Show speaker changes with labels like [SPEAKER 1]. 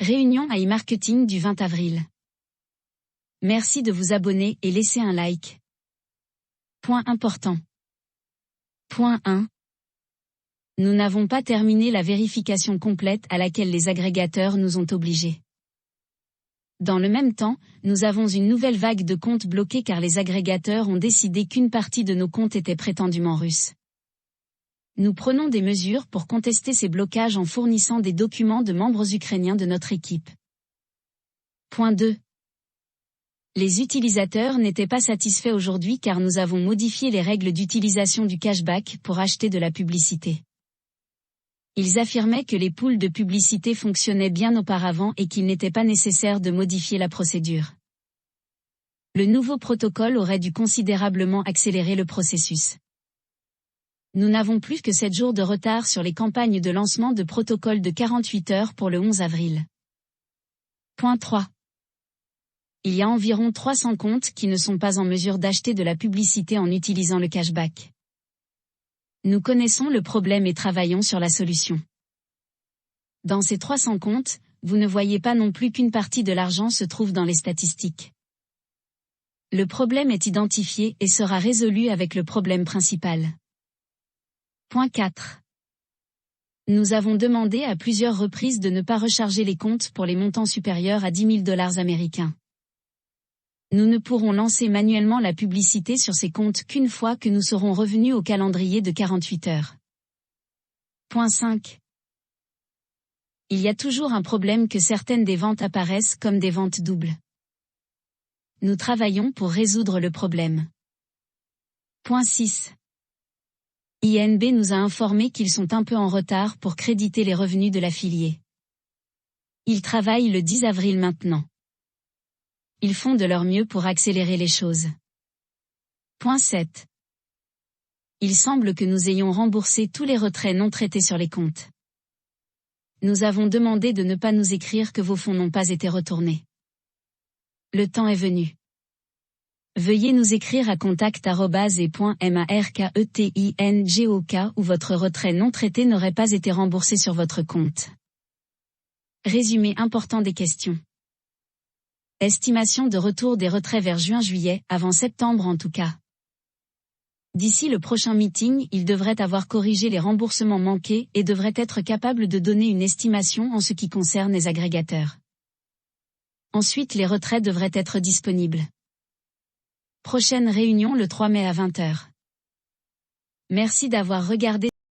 [SPEAKER 1] Réunion AI Marketing du 20 avril. Merci de vous abonner et laisser un like. Point important. Point 1. Nous n'avons pas terminé la vérification complète à laquelle les agrégateurs nous ont obligés. Dans le même temps, nous avons une nouvelle vague de comptes bloqués car les agrégateurs ont décidé qu'une partie de nos comptes était prétendument russe. Nous prenons des mesures pour contester ces blocages en fournissant des documents de membres ukrainiens de notre équipe. Point 2. Les utilisateurs n'étaient pas satisfaits aujourd'hui car nous avons modifié les règles d'utilisation du cashback pour acheter de la publicité. Ils affirmaient que les poules de publicité fonctionnaient bien auparavant et qu'il n'était pas nécessaire de modifier la procédure. Le nouveau protocole aurait dû considérablement accélérer le processus. Nous n'avons plus que 7 jours de retard sur les campagnes de lancement de protocole de 48 heures pour le 11 avril. Point 3. Il y a environ 300 comptes qui ne sont pas en mesure d'acheter de la publicité en utilisant le cashback. Nous connaissons le problème et travaillons sur la solution. Dans ces 300 comptes, vous ne voyez pas non plus qu'une partie de l'argent se trouve dans les statistiques. Le problème est identifié et sera résolu avec le problème principal. Point 4. Nous avons demandé à plusieurs reprises de ne pas recharger les comptes pour les montants supérieurs à $10 000 américains. Nous ne pourrons lancer manuellement la publicité sur ces comptes qu'une fois que nous serons revenus au calendrier de 48 heures. Point 5. Il y a toujours un problème que certaines des ventes apparaissent comme des ventes doubles. Nous travaillons pour résoudre le problème. Point 6. INB nous a informé qu'ils sont un peu en retard pour créditer les revenus de l'affilié. Ils travaillent le 10 avril maintenant. Ils font de leur mieux pour accélérer les choses. Point 7. Il semble que nous ayons remboursé tous les retraits non traités sur les comptes. Nous avons demandé de ne pas nous écrire que vos fonds n'ont pas été retournés. Le temps est venu. Veuillez nous écrire à contact@marketing.ok où votre retrait non traité n'aurait pas été remboursé sur votre compte. Résumé important des questions. Estimation de retour des retraits vers juin-juillet, avant septembre en tout cas. D'ici le prochain meeting, il devrait avoir corrigé les remboursements manqués et devrait être capable de donner une estimation en ce qui concerne les agrégateurs. Ensuite les retraits devraient être disponibles. Prochaine réunion le 3 mai à 20 h. Merci d'avoir regardé